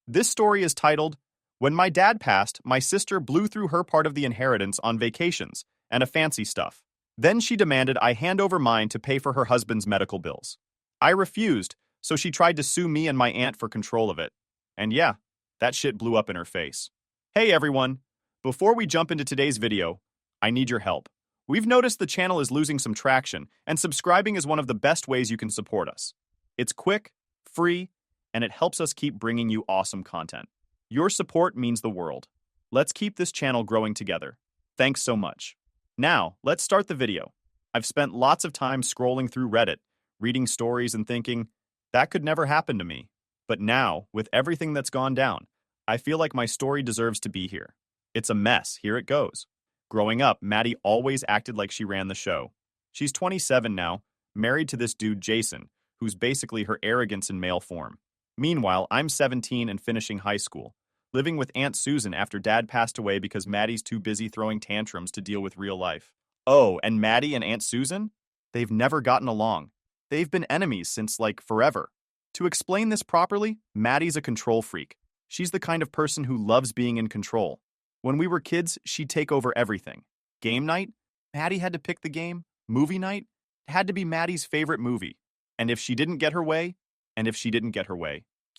This story is titled, When My Dad Passed, My Sister Blew Through Her Part of the Inheritance on Vacations and a Fancy Stuff. Then she demanded I hand over mine to pay for her husband's medical bills. I refused, so she tried to sue me and my aunt for control of it. And yeah, that shit blew up in her face. Hey everyone! Before we jump into today's video, I need your help. We've noticed the channel is losing some traction, and subscribing is one of the best ways you can support us. It's quick, free, and it helps us keep bringing you awesome content. Your support means the world. Let's keep this channel growing together. Thanks so much. Now, let's start the video. I've spent lots of time scrolling through Reddit, reading stories and thinking, that could never happen to me. But now, with everything that's gone down, I feel like my story deserves to be here. It's a mess, here it goes. Growing up, Maddie always acted like she ran the show. She's 27 now, married to this dude Jason, who's basically her arrogance in male form. Meanwhile, I'm 17 and finishing high school, living with Aunt Susan after Dad passed away because Maddie's too busy throwing tantrums to deal with real life. Oh, and Maddie and Aunt Susan? They've never gotten along. They've been enemies since, forever. To explain this properly, Maddie's a control freak. She's the kind of person who loves being in control. When we were kids, she'd take over everything. Game night? Maddie had to pick the game. Movie night? It had to be Maddie's favorite movie. And if she didn't get her way,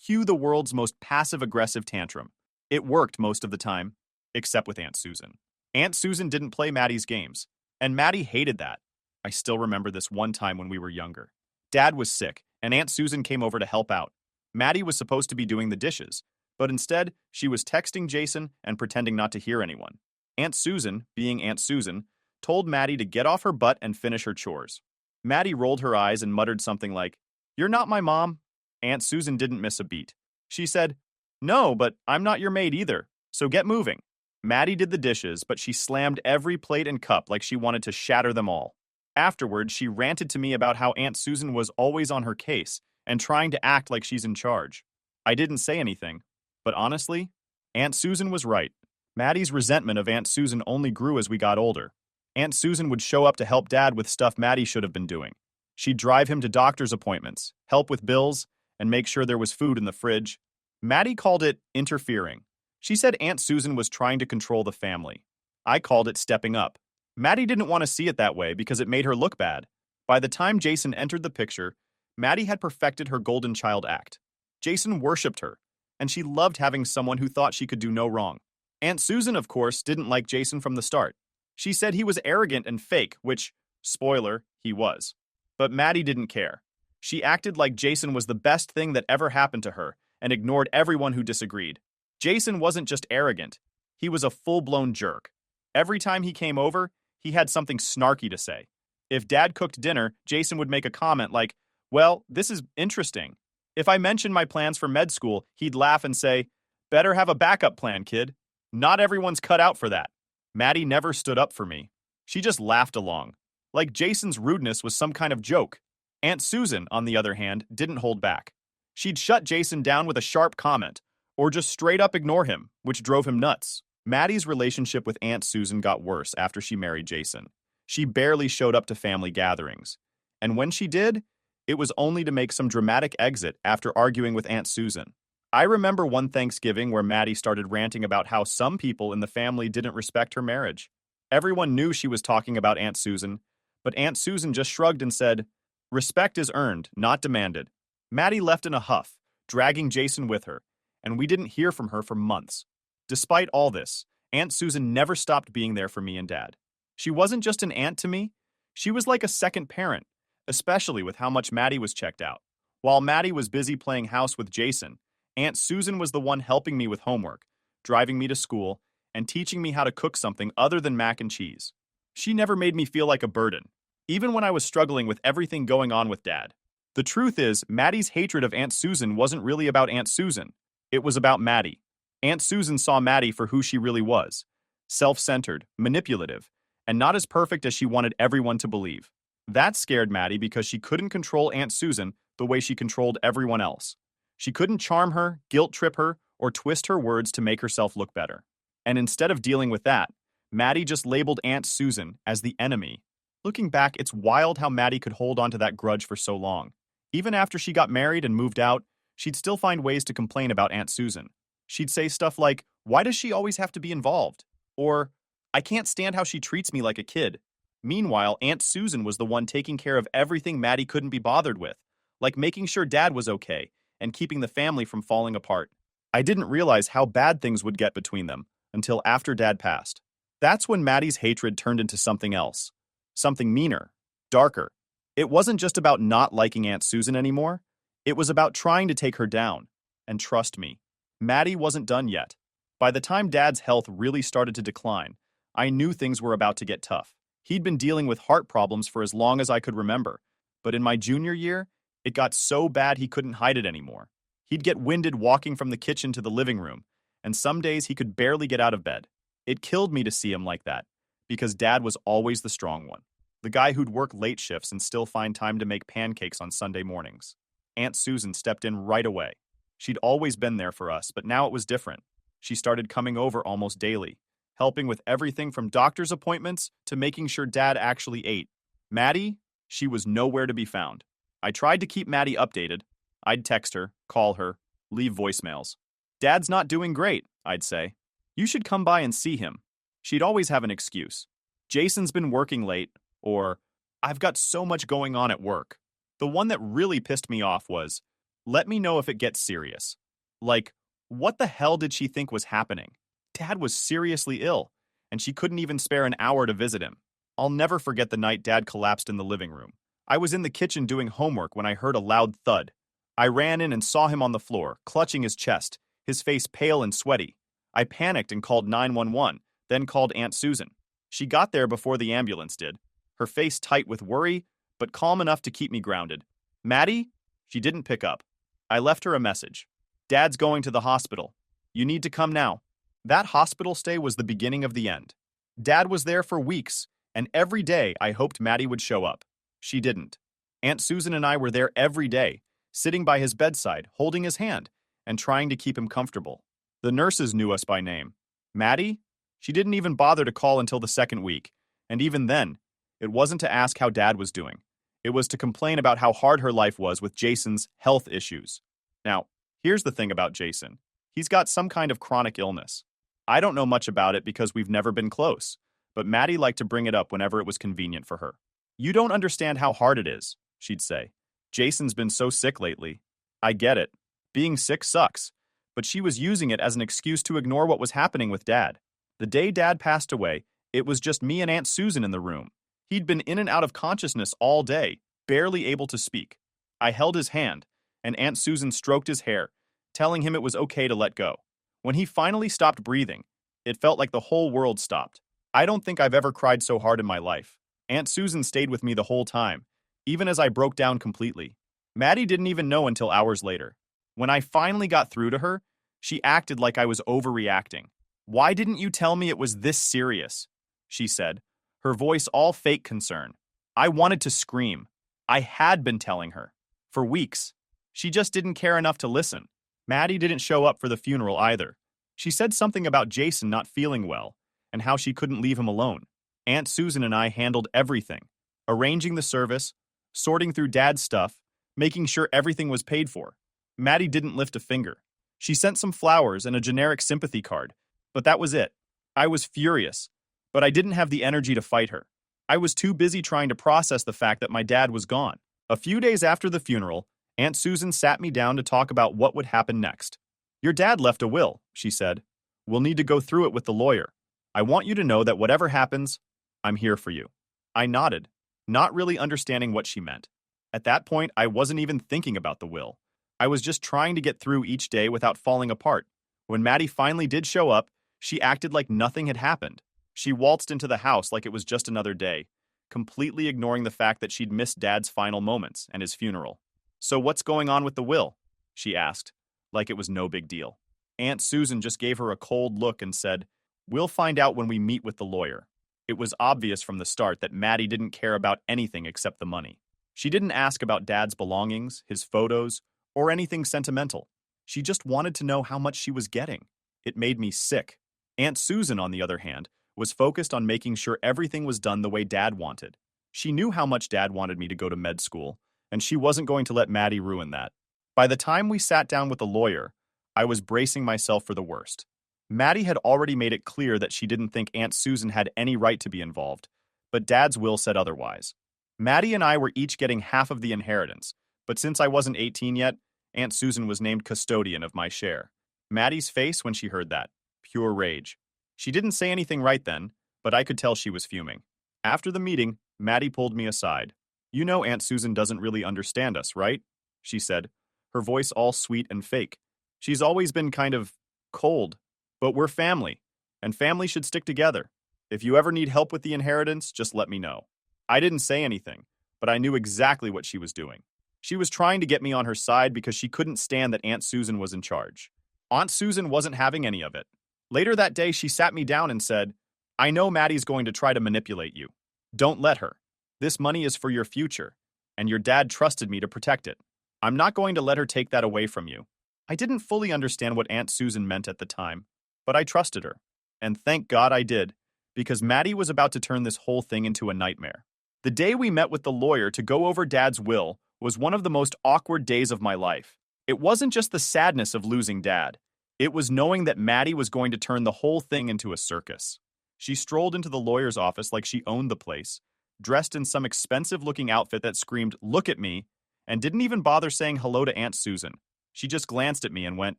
cue the world's most passive-aggressive tantrum. It worked most of the time, except with Aunt Susan. Aunt Susan didn't play Maddie's games, and Maddie hated that. I still remember this one time when we were younger. Dad was sick, and Aunt Susan came over to help out. Maddie was supposed to be doing the dishes, but instead, she was texting Jason and pretending not to hear anyone. Aunt Susan, being Aunt Susan, told Maddie to get off her butt and finish her chores. Maddie rolled her eyes and muttered something like, "You're not my mom." Aunt Susan didn't miss a beat. She said, "No, but I'm not your maid either, so get moving." Maddie did the dishes, but she slammed every plate and cup like she wanted to shatter them all. Afterwards, she ranted to me about how Aunt Susan was always on her case and trying to act like she's in charge. I didn't say anything, but honestly, Aunt Susan was right. Maddie's resentment of Aunt Susan only grew as we got older. Aunt Susan would show up to help Dad with stuff Maddie should have been doing. She'd drive him to doctor's appointments, help with bills, and make sure there was food in the fridge. Maddie called it interfering. She said Aunt Susan was trying to control the family. I called it stepping up. Maddie didn't want to see it that way because it made her look bad. By the time Jason entered the picture, Maddie had perfected her golden child act. Jason worshipped her, and she loved having someone who thought she could do no wrong. Aunt Susan, of course, didn't like Jason from the start. She said he was arrogant and fake, which, spoiler, he was. But Maddie didn't care. She acted like Jason was the best thing that ever happened to her and ignored everyone who disagreed. Jason wasn't just arrogant. He was a full-blown jerk. Every time he came over, he had something snarky to say. If Dad cooked dinner, Jason would make a comment like, "Well, this is interesting." If I mentioned my plans for med school, he'd laugh and say, "Better have a backup plan, kid. Not everyone's cut out for that." Maddie never stood up for me. She just laughed along. Like Jason's rudeness was some kind of joke. Aunt Susan, on the other hand, didn't hold back. She'd shut Jason down with a sharp comment, or just straight up ignore him, which drove him nuts. Maddie's relationship with Aunt Susan got worse after she married Jason. She barely showed up to family gatherings. And when she did, it was only to make some dramatic exit after arguing with Aunt Susan. I remember one Thanksgiving where Maddie started ranting about how some people in the family didn't respect her marriage. Everyone knew she was talking about Aunt Susan, but Aunt Susan just shrugged and said, "Respect is earned, not demanded." Maddie left in a huff, dragging Jason with her, and we didn't hear from her for months. Despite all this, Aunt Susan never stopped being there for me and Dad. She wasn't just an aunt to me, she was like a second parent, especially with how much Maddie was checked out. While Maddie was busy playing house with Jason, Aunt Susan was the one helping me with homework, driving me to school, and teaching me how to cook something other than mac and cheese. She never made me feel like a burden, even when I was struggling with everything going on with Dad. The truth is, Maddie's hatred of Aunt Susan wasn't really about Aunt Susan. It was about Maddie. Aunt Susan saw Maddie for who she really was. Self-centered, manipulative, and not as perfect as she wanted everyone to believe. That scared Maddie because she couldn't control Aunt Susan the way she controlled everyone else. She couldn't charm her, guilt-trip her, or twist her words to make herself look better. And instead of dealing with that, Maddie just labeled Aunt Susan as the enemy. Looking back, it's wild how Maddie could hold on to that grudge for so long. Even after she got married and moved out, she'd still find ways to complain about Aunt Susan. She'd say stuff like, "Why does she always have to be involved?" Or, "I can't stand how she treats me like a kid." Meanwhile, Aunt Susan was the one taking care of everything Maddie couldn't be bothered with, like making sure Dad was okay and keeping the family from falling apart. I didn't realize how bad things would get between them until after Dad passed. That's when Maddie's hatred turned into something else, something meaner, darker. It wasn't just about not liking Aunt Susan anymore. It was about trying to take her down. And trust me, Maddie wasn't done yet. By the time Dad's health really started to decline, I knew things were about to get tough. He'd been dealing with heart problems for as long as I could remember, but in my junior year, it got so bad he couldn't hide it anymore. He'd get winded walking from the kitchen to the living room, and some days he could barely get out of bed. It killed me to see him like that, because Dad was always the strong one, the guy who'd work late shifts and still find time to make pancakes on Sunday mornings. Aunt Susan stepped in right away. She'd always been there for us, but now it was different. She started coming over almost daily, helping with everything from doctor's appointments to making sure Dad actually ate. Maddie, she was nowhere to be found. I tried to keep Maddie updated. I'd text her, call her, leave voicemails. "Dad's not doing great," I'd say. "You should come by and see him." She'd always have an excuse. "Jason's been working late," or "I've got so much going on at work." The one that really pissed me off was, "Let me know if it gets serious." Like, what the hell did she think was happening? Dad was seriously ill, and she couldn't even spare an hour to visit him. I'll never forget the night Dad collapsed in the living room. I was in the kitchen doing homework when I heard a loud thud. I ran in and saw him on the floor, clutching his chest, his face pale and sweaty. I panicked and called 911, then called Aunt Susan. She got there before the ambulance did, her face tight with worry, but calm enough to keep me grounded. "Maddie?" She didn't pick up. I left her a message. "Dad's going to the hospital. You need to come now." That hospital stay was the beginning of the end. Dad was there for weeks, and every day I hoped Maddie would show up. She didn't. Aunt Susan and I were there every day, sitting by his bedside, holding his hand, and trying to keep him comfortable. The nurses knew us by name. Maddie? She didn't even bother to call until the second week, and even then, it wasn't to ask how Dad was doing. It was to complain about how hard her life was with Jason's health issues. Now, here's the thing about Jason. He's got some kind of chronic illness. I don't know much about it because we've never been close, but Maddie liked to bring it up whenever it was convenient for her. "You don't understand how hard it is," she'd say. "Jason's been so sick lately." I get it. Being sick sucks, but she was using it as an excuse to ignore what was happening with Dad. The day Dad passed away, it was just me and Aunt Susan in the room. He'd been in and out of consciousness all day, barely able to speak. I held his hand, and Aunt Susan stroked his hair, telling him it was okay to let go. When he finally stopped breathing, it felt like the whole world stopped. I don't think I've ever cried so hard in my life. Aunt Susan stayed with me the whole time, even as I broke down completely. Maddie didn't even know until hours later. When I finally got through to her, she acted like I was overreacting. "Why didn't you tell me it was this serious?" she said, her voice all fake concern. I wanted to scream. I had been telling her. For weeks. She just didn't care enough to listen. Maddie didn't show up for the funeral either. She said something about Jason not feeling well, and how she couldn't leave him alone. Aunt Susan and I handled everything, arranging the service, sorting through Dad's stuff, making sure everything was paid for. Maddie didn't lift a finger. She sent some flowers and a generic sympathy card, but that was it. I was furious, but I didn't have the energy to fight her. I was too busy trying to process the fact that my dad was gone. A few days after the funeral, Aunt Susan sat me down to talk about what would happen next. "Your dad left a will," she said. "We'll need to go through it with the lawyer. I want you to know that whatever happens, I'm here for you." I nodded, not really understanding what she meant. At that point, I wasn't even thinking about the will. I was just trying to get through each day without falling apart. When Maddie finally did show up, she acted like nothing had happened. She waltzed into the house like it was just another day, completely ignoring the fact that she'd missed Dad's final moments and his funeral. "So what's going on with the will?" she asked, like it was no big deal. Aunt Susan just gave her a cold look and said, "We'll find out when we meet with the lawyer." It was obvious from the start that Maddie didn't care about anything except the money. She didn't ask about Dad's belongings, his photos, or anything sentimental. She just wanted to know how much she was getting. It made me sick. Aunt Susan, on the other hand, was focused on making sure everything was done the way Dad wanted. She knew how much Dad wanted me to go to med school, and she wasn't going to let Maddie ruin that. By the time we sat down with the lawyer, I was bracing myself for the worst. Maddie had already made it clear that she didn't think Aunt Susan had any right to be involved, but Dad's will said otherwise. Maddie and I were each getting half of the inheritance, but since I wasn't 18 yet, Aunt Susan was named custodian of my share. Maddie's face when she heard that, pure rage. She didn't say anything right then, but I could tell she was fuming. After the meeting, Maddie pulled me aside. "You know Aunt Susan doesn't really understand us, right?" she said, her voice all sweet and fake. "She's always been kind of cold, but we're family, and family should stick together. If you ever need help with the inheritance, just let me know." I didn't say anything, but I knew exactly what she was doing. She was trying to get me on her side because she couldn't stand that Aunt Susan was in charge. Aunt Susan wasn't having any of it. Later that day, she sat me down and said, "I know Maddie's going to try to manipulate you. Don't let her. This money is for your future, and your dad trusted me to protect it. I'm not going to let her take that away from you." I didn't fully understand what Aunt Susan meant at the time, but I trusted her. And thank God I did, because Maddie was about to turn this whole thing into a nightmare. The day we met with the lawyer to go over Dad's will was one of the most awkward days of my life. It wasn't just the sadness of losing Dad. It was knowing that Maddie was going to turn the whole thing into a circus. She strolled into the lawyer's office like she owned the place, dressed in some expensive-looking outfit that screamed, "Look at me," and didn't even bother saying hello to Aunt Susan. She just glanced at me and went,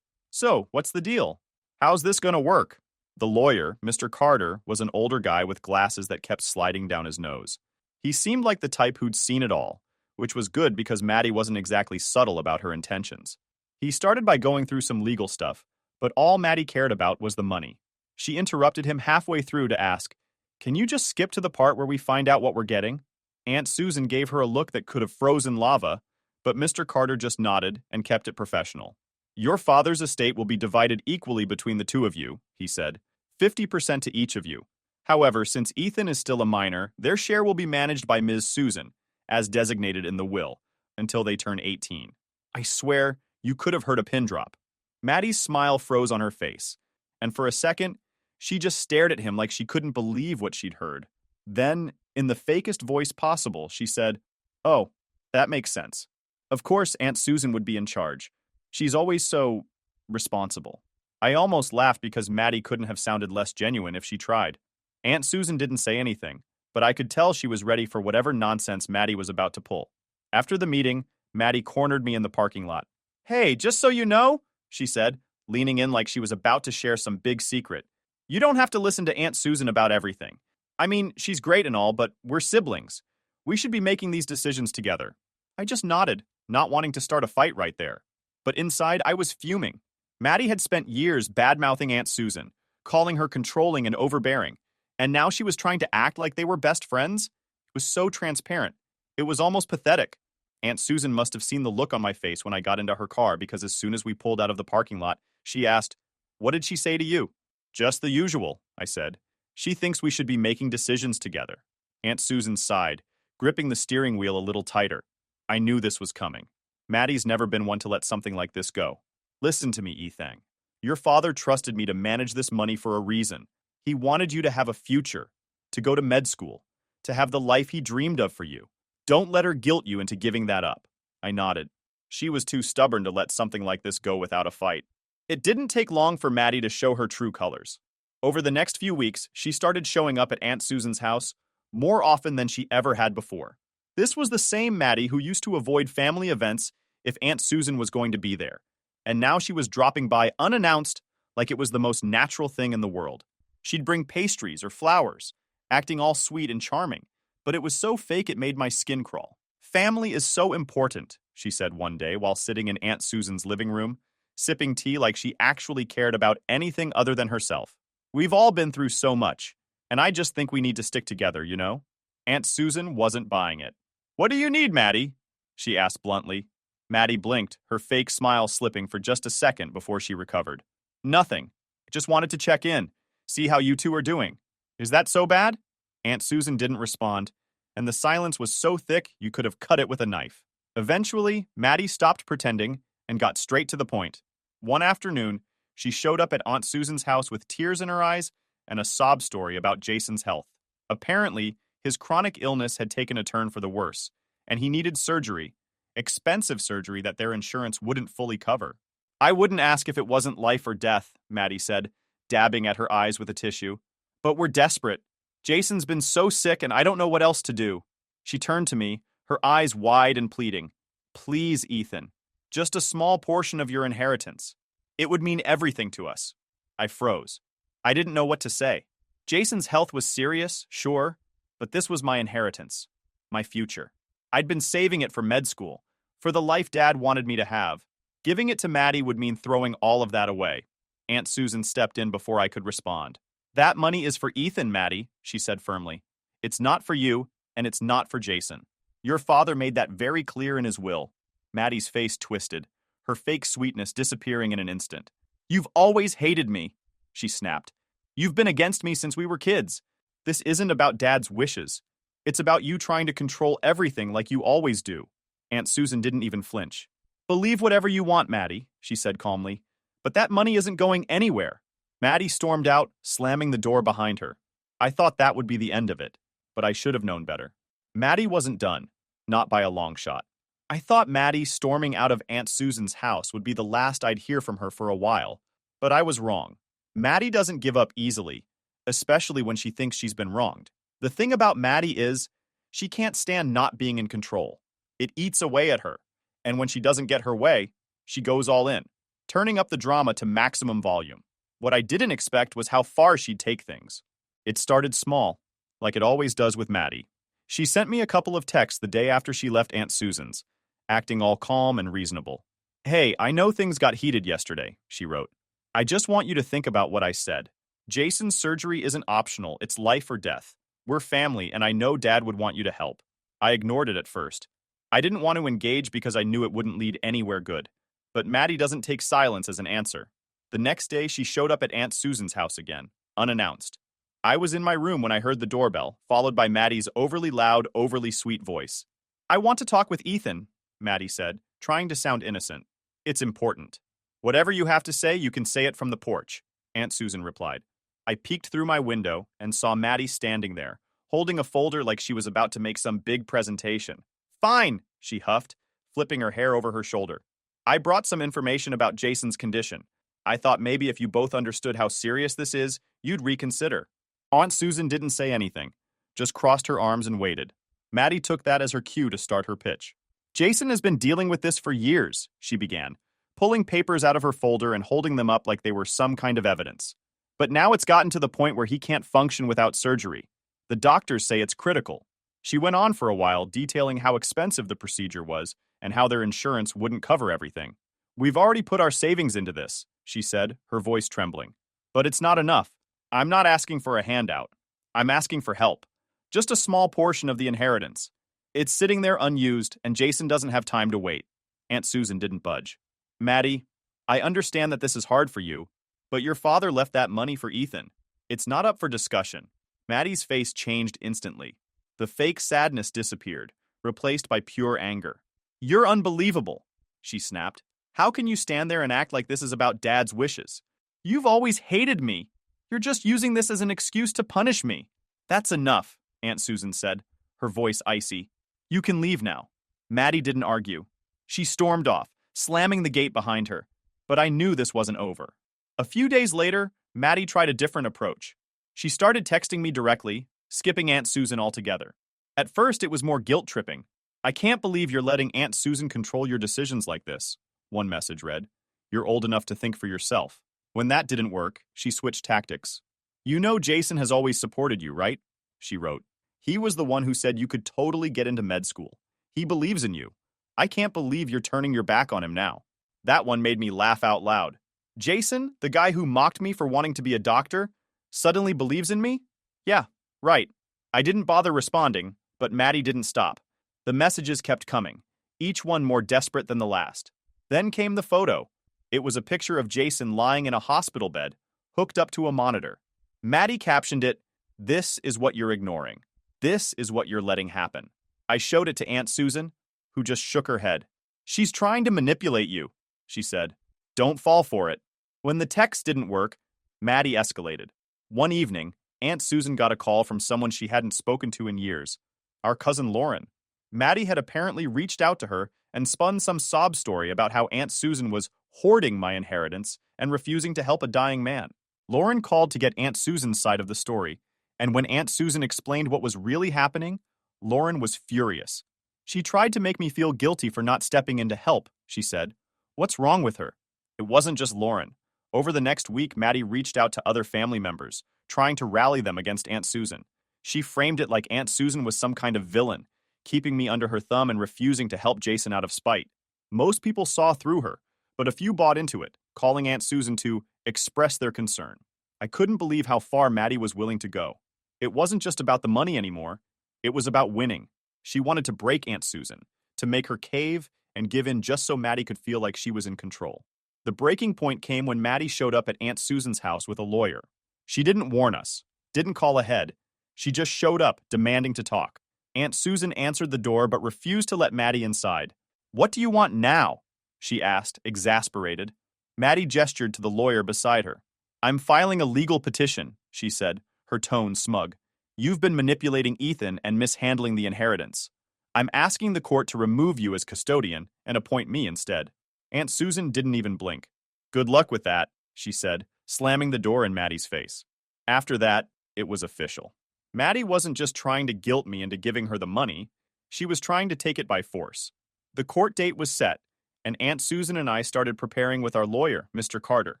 "So, what's the deal? How's this going to work?" The lawyer, Mr. Carter, was an older guy with glasses that kept sliding down his nose. He seemed like the type who'd seen it all, which was good because Maddie wasn't exactly subtle about her intentions. He started by going through some legal stuff, but all Maddie cared about was the money. She interrupted him halfway through to ask, "Can you just skip to the part where we find out what we're getting?" Aunt Susan gave her a look that could have frozen lava, but Mr. Carter just nodded and kept it professional. "Your father's estate will be divided equally between the two of you," he said, 50% to each of you. However, since Ethan is still a minor, their share will be managed by Ms. Susan, as designated in the will, until they turn 18. I swear, you could have heard a pin drop. Maddie's smile froze on her face, and for a second, she just stared at him like she couldn't believe what she'd heard. Then, in the fakest voice possible, she said, "Oh, that makes sense. Of course Aunt Susan would be in charge. She's always so responsible." I almost laughed because Maddie couldn't have sounded less genuine if she tried. Aunt Susan didn't say anything, but I could tell she was ready for whatever nonsense Maddie was about to pull. After the meeting, Maddie cornered me in the parking lot. "Hey, just so you know," she said, leaning in like she was about to share some big secret, "you don't have to listen to Aunt Susan about everything. I mean, she's great and all, but we're siblings. We should be making these decisions together." I just nodded, not wanting to start a fight right there. But inside, I was fuming. Maddie had spent years bad-mouthing Aunt Susan, calling her controlling and overbearing, and now she was trying to act like they were best friends? It was so transparent. It was almost pathetic. Aunt Susan must have seen the look on my face when I got into her car because as soon as we pulled out of the parking lot, she asked, "What did she say to you?" "Just the usual," I said. "She thinks we should be making decisions together." Aunt Susan sighed, gripping the steering wheel a little tighter. I knew this was coming. Maddie's never been one to let something like this go. "Listen to me, Ethang. Your father trusted me to manage this money for a reason. He wanted you to have a future, to go to med school, to have the life he dreamed of for you. Don't let her guilt you into giving that up." I nodded. She was too stubborn to let something like this go without a fight. It didn't take long for Maddie to show her true colors. Over the next few weeks, she started showing up at Aunt Susan's house more often than she ever had before. This was the same Maddie who used to avoid family events if Aunt Susan was going to be there. And now she was dropping by unannounced like it was the most natural thing in the world. She'd bring pastries or flowers, acting all sweet and charming, but it was so fake it made my skin crawl. "Family is so important," she said one day while sitting in Aunt Susan's living room, sipping tea like she actually cared about anything other than herself. "We've all been through so much, and I just think we need to stick together, you know?" Aunt Susan wasn't buying it. "What do you need, Maddie?" she asked bluntly. Maddie blinked, her fake smile slipping for just a second before she recovered. "Nothing. I just wanted to check in, see how you two are doing. Is that so bad?" Aunt Susan didn't respond, and the silence was so thick you could have cut it with a knife. Eventually, Maddie stopped pretending and got straight to the point. One afternoon, she showed up at Aunt Susan's house with tears in her eyes and a sob story about Jason's health. Apparently, his chronic illness had taken a turn for the worse, and he needed surgery, expensive surgery that their insurance wouldn't fully cover. I wouldn't ask if it wasn't life or death, Maddie said, dabbing at her eyes with a tissue. But we're desperate. Jason's been so sick and I don't know what else to do. She turned to me, her eyes wide and pleading. Please, Ethan. Just a small portion of your inheritance. It would mean everything to us. I froze. I didn't know what to say. Jason's health was serious, sure, but this was my inheritance. My future. I'd been saving it for med school, for the life Dad wanted me to have. Giving it to Maddie would mean throwing all of that away. Aunt Susan stepped in before I could respond. That money is for Ethan, Maddie, she said firmly. It's not for you, and it's not for Jason. Your father made that very clear in his will. Maddie's face twisted, her fake sweetness disappearing in an instant. You've always hated me, she snapped. You've been against me since we were kids. This isn't about Dad's wishes. It's about you trying to control everything like you always do. Aunt Susan didn't even flinch. Believe whatever you want, Maddie, she said calmly. But that money isn't going anywhere. Maddie stormed out, slamming the door behind her. I thought that would be the end of it, but I should have known better. Maddie wasn't done, not by a long shot. I thought Maddie storming out of Aunt Susan's house would be the last I'd hear from her for a while, but I was wrong. Maddie doesn't give up easily, especially when she thinks she's been wronged. The thing about Maddie is, she can't stand not being in control. It eats away at her, and when she doesn't get her way, she goes all in, turning up the drama to maximum volume. What I didn't expect was how far she'd take things. It started small, like it always does with Maddie. She sent me a couple of texts the day after she left Aunt Susan's, acting all calm and reasonable. Hey, I know things got heated yesterday, she wrote. I just want you to think about what I said. Jason's surgery isn't optional, it's life or death. We're family, and I know Dad would want you to help. I ignored it at first. I didn't want to engage because I knew it wouldn't lead anywhere good. But Maddie doesn't take silence as an answer. The next day, she showed up at Aunt Susan's house again, unannounced. I was in my room when I heard the doorbell, followed by Maddie's overly loud, overly sweet voice. I want to talk with Ethan, Maddie said, trying to sound innocent. It's important. Whatever you have to say, you can say it from the porch, Aunt Susan replied. I peeked through my window and saw Maddie standing there, holding a folder like she was about to make some big presentation. Fine, she huffed, flipping her hair over her shoulder. I brought some information about Jason's condition. I thought maybe if you both understood how serious this is, you'd reconsider. Aunt Susan didn't say anything, just crossed her arms and waited. Maddie took that as her cue to start her pitch. Jason has been dealing with this for years, she began, pulling papers out of her folder and holding them up like they were some kind of evidence. But now it's gotten to the point where he can't function without surgery. The doctors say it's critical. She went on for a while, detailing how expensive the procedure was and how their insurance wouldn't cover everything. We've already put our savings into this, she said, her voice trembling. But it's not enough. I'm not asking for a handout. I'm asking for help. Just a small portion of the inheritance. It's sitting there unused, and Jason doesn't have time to wait. Aunt Susan didn't budge. Maddie, I understand that this is hard for you, but your father left that money for Ethan. It's not up for discussion. Maddie's face changed instantly. The fake sadness disappeared, replaced by pure anger. You're unbelievable, she snapped. How can you stand there and act like this is about Dad's wishes? You've always hated me. You're just using this as an excuse to punish me. That's enough, Aunt Susan said, her voice icy. You can leave now. Maddie didn't argue. She stormed off, slamming the gate behind her. But I knew this wasn't over. A few days later, Maddie tried a different approach. She started texting me directly, skipping Aunt Susan altogether. At first, it was more guilt-tripping. I can't believe you're letting Aunt Susan control your decisions like this, one message read. You're old enough to think for yourself. When that didn't work, she switched tactics. You know Jason has always supported you, right? She wrote. He was the one who said you could totally get into med school. He believes in you. I can't believe you're turning your back on him now. That one made me laugh out loud. Jason, the guy who mocked me for wanting to be a doctor, suddenly believes in me? Yeah, right. I didn't bother responding, but Maddie didn't stop. The messages kept coming, each one more desperate than the last. Then came the photo. It was a picture of Jason lying in a hospital bed, hooked up to a monitor. Maddie captioned it, "This is what you're ignoring. This is what you're letting happen." I showed it to Aunt Susan, who just shook her head. She's trying to manipulate you, she said. Don't fall for it. When the text didn't work, Maddie escalated. One evening, Aunt Susan got a call from someone she hadn't spoken to in years, our cousin Lauren. Maddie had apparently reached out to her and spun some sob story about how Aunt Susan was hoarding my inheritance and refusing to help a dying man. Lauren called to get Aunt Susan's side of the story, and when Aunt Susan explained what was really happening, Lauren was furious. She tried to make me feel guilty for not stepping in to help, she said. What's wrong with her? It wasn't just Lauren. Over the next week, Maddie reached out to other family members, trying to rally them against Aunt Susan. She framed it like Aunt Susan was some kind of villain, keeping me under her thumb and refusing to help Jason out of spite. Most people saw through her, but a few bought into it, calling Aunt Susan to express their concern. I couldn't believe how far Maddie was willing to go. It wasn't just about the money anymore. It was about winning. She wanted to break Aunt Susan, to make her cave and give in just so Maddie could feel like she was in control. The breaking point came when Maddie showed up at Aunt Susan's house with a lawyer. She didn't warn us, didn't call ahead. She just showed up, demanding to talk. Aunt Susan answered the door but refused to let Maddie inside. What do you want now? She asked, exasperated. Maddie gestured to the lawyer beside her. I'm filing a legal petition, she said, her tone smug. You've been manipulating Ethan and mishandling the inheritance. I'm asking the court to remove you as custodian and appoint me instead. Aunt Susan didn't even blink. Good luck with that, she said, slamming the door in Maddie's face. After that, it was official. Maddie wasn't just trying to guilt me into giving her the money, she was trying to take it by force. The court date was set, and Aunt Susan and I started preparing with our lawyer, Mr. Carter.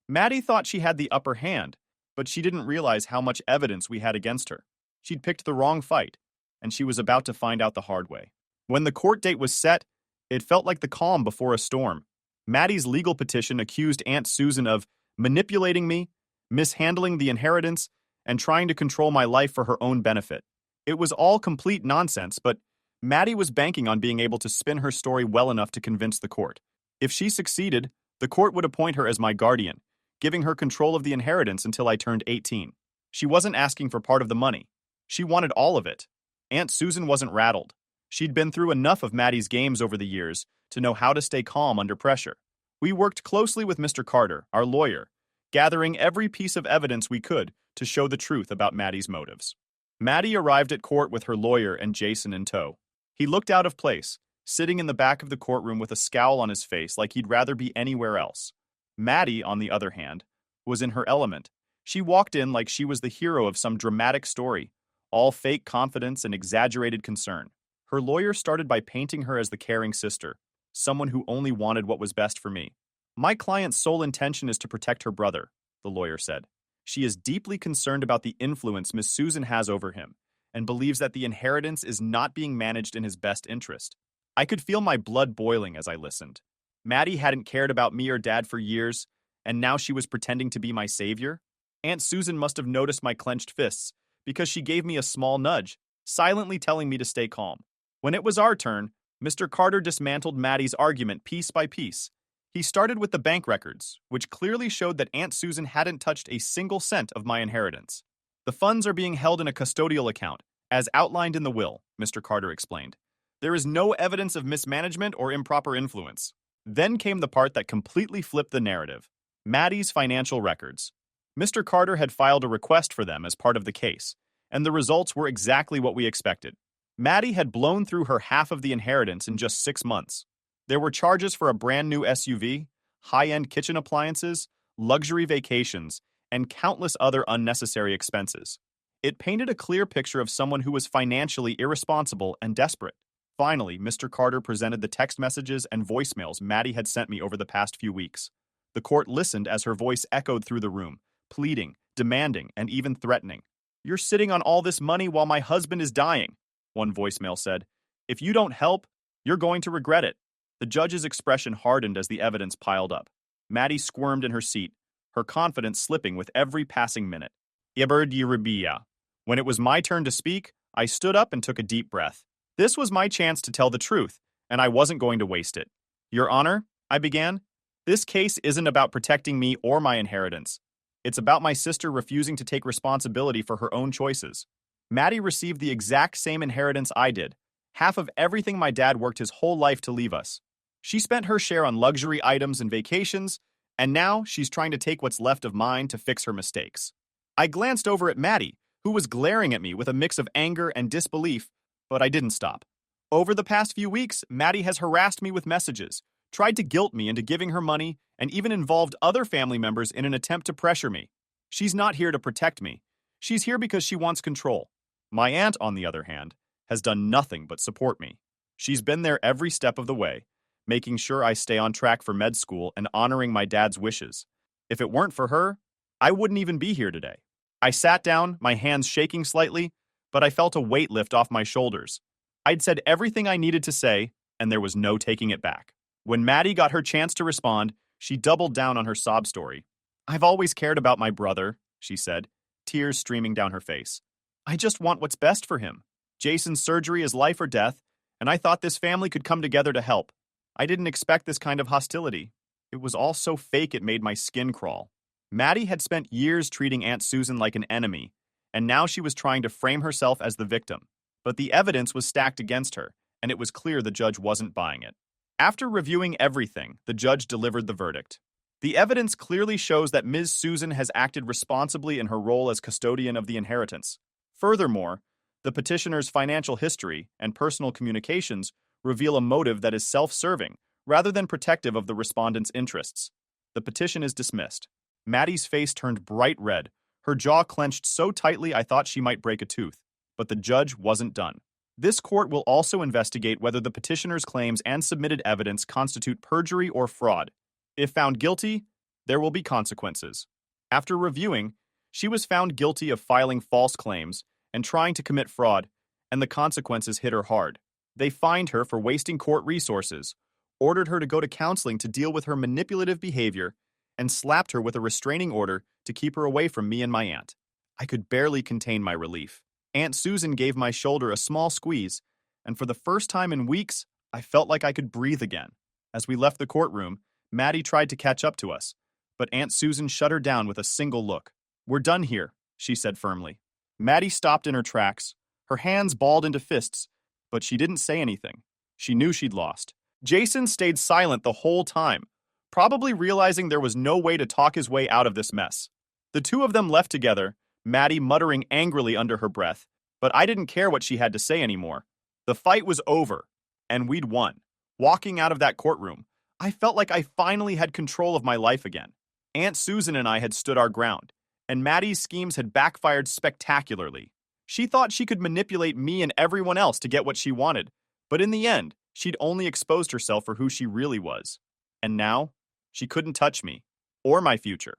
Maddie thought she had the upper hand, but she didn't realize how much evidence we had against her. She'd picked the wrong fight, and she was about to find out the hard way. When the court date was set, it felt like the calm before a storm. Maddie's legal petition accused Aunt Susan of manipulating me, mishandling the inheritance, and trying to control my life for her own benefit. It was all complete nonsense, but Maddie was banking on being able to spin her story well enough to convince the court. If she succeeded, the court would appoint her as my guardian, giving her control of the inheritance until I turned 18. She wasn't asking for part of the money. She wanted all of it. Aunt Susan wasn't rattled. She'd been through enough of Maddie's games over the years to know how to stay calm under pressure. We worked closely with Mr. Carter, our lawyer, gathering every piece of evidence we could to show the truth about Maddie's motives. Maddie arrived at court with her lawyer and Jason in tow. He looked out of place, sitting in the back of the courtroom with a scowl on his face like he'd rather be anywhere else. Maddie, on the other hand, was in her element. She walked in like she was the hero of some dramatic story, all fake confidence and exaggerated concern. Her lawyer started by painting her as the caring sister, someone who only wanted what was best for me. My client's sole intention is to protect her brother, the lawyer said. She is deeply concerned about the influence Miss Susan has over him and believes that the inheritance is not being managed in his best interest. I could feel my blood boiling as I listened. Maddie hadn't cared about me or Dad for years, and now she was pretending to be my savior. Aunt Susan must have noticed my clenched fists because she gave me a small nudge, silently telling me to stay calm. When it was our turn, Mr. Carter dismantled Maddie's argument piece by piece. He started with the bank records, which clearly showed that Aunt Susan hadn't touched a single cent of my inheritance. The funds are being held in a custodial account, as outlined in the will, Mr. Carter explained. There is no evidence of mismanagement or improper influence. Then came the part that completely flipped the narrative. Maddie's financial records. Mr. Carter had filed a request for them as part of the case, and the results were exactly what we expected. Maddie had blown through her half of the inheritance in just 6 months. There were charges for a brand new SUV, high-end kitchen appliances, luxury vacations, and countless other unnecessary expenses. It painted a clear picture of someone who was financially irresponsible and desperate. Finally, Mr. Carter presented the text messages and voicemails Maddie had sent me over the past few weeks. The court listened as her voice echoed through the room, pleading, demanding, and even threatening. "You're sitting on all this money while my husband is dying," one voicemail said. "If you don't help, you're going to regret it." The judge's expression hardened as the evidence piled up. Maddie squirmed in her seat, her confidence slipping with every passing minute. When it was my turn to speak, I stood up and took a deep breath. This was my chance to tell the truth, and I wasn't going to waste it. "Your Honor," I began, "this case isn't about protecting me or my inheritance. It's about my sister refusing to take responsibility for her own choices. Maddie received the exact same inheritance I did, half of everything my dad worked his whole life to leave us. She spent her share on luxury items and vacations, and now she's trying to take what's left of mine to fix her mistakes." I glanced over at Maddie, who was glaring at me with a mix of anger and disbelief, but I didn't stop. Over the past few weeks, Maddie has harassed me with messages, tried to guilt me into giving her money, and even involved other family members in an attempt to pressure me. She's not here to protect me. She's here because she wants control. My aunt, on the other hand, has done nothing but support me. She's been there every step of the way, making sure I stay on track for med school and honoring my dad's wishes. If it weren't for her, I wouldn't even be here today. I sat down, my hands shaking slightly, but I felt a weight lift off my shoulders. I'd said everything I needed to say, and there was no taking it back. When Maddie got her chance to respond, she doubled down on her sob story. "I've always cared about my brother," she said, tears streaming down her face. "I just want what's best for him. Jason's surgery is life or death, and I thought this family could come together to help. I didn't expect this kind of hostility. It was all so fake it made my skin crawl." Maddie had spent years treating Aunt Susan like an enemy, and now she was trying to frame herself as the victim. But the evidence was stacked against her, and it was clear the judge wasn't buying it. After reviewing everything, the judge delivered the verdict. The evidence clearly shows that Ms. Susan has acted responsibly in her role as custodian of the inheritance. Furthermore, the petitioner's financial history and personal communications reveal a motive that is self-serving rather than protective of the respondent's interests. The petition is dismissed. Maddie's face turned bright red, her jaw clenched so tightly I thought she might break a tooth. But the judge wasn't done. This court will also investigate whether the petitioner's claims and submitted evidence constitute perjury or fraud. If found guilty, there will be consequences. After reviewing, she was found guilty of filing false claims and trying to commit fraud, and the consequences hit her hard. They fined her for wasting court resources, ordered her to go to counseling to deal with her manipulative behavior, and slapped her with a restraining order to keep her away from me and my aunt. I could barely contain my relief. Aunt Susan gave my shoulder a small squeeze, and for the first time in weeks, I felt like I could breathe again. As we left the courtroom, Maddie tried to catch up to us, but Aunt Susan shut her down with a single look. "We're done here," she said firmly. Maddie stopped in her tracks, her hands balled into fists, but she didn't say anything. She knew she'd lost. Jason stayed silent the whole time, probably realizing there was no way to talk his way out of this mess. The two of them left together, Maddie muttering angrily under her breath, but I didn't care what she had to say anymore. The fight was over, and we'd won. Walking out of that courtroom, I felt like I finally had control of my life again. Aunt Susan and I had stood our ground, and Maddie's schemes had backfired spectacularly. She thought she could manipulate me and everyone else to get what she wanted, but in the end, she'd only exposed herself for who she really was. And now, she couldn't touch me, or my future.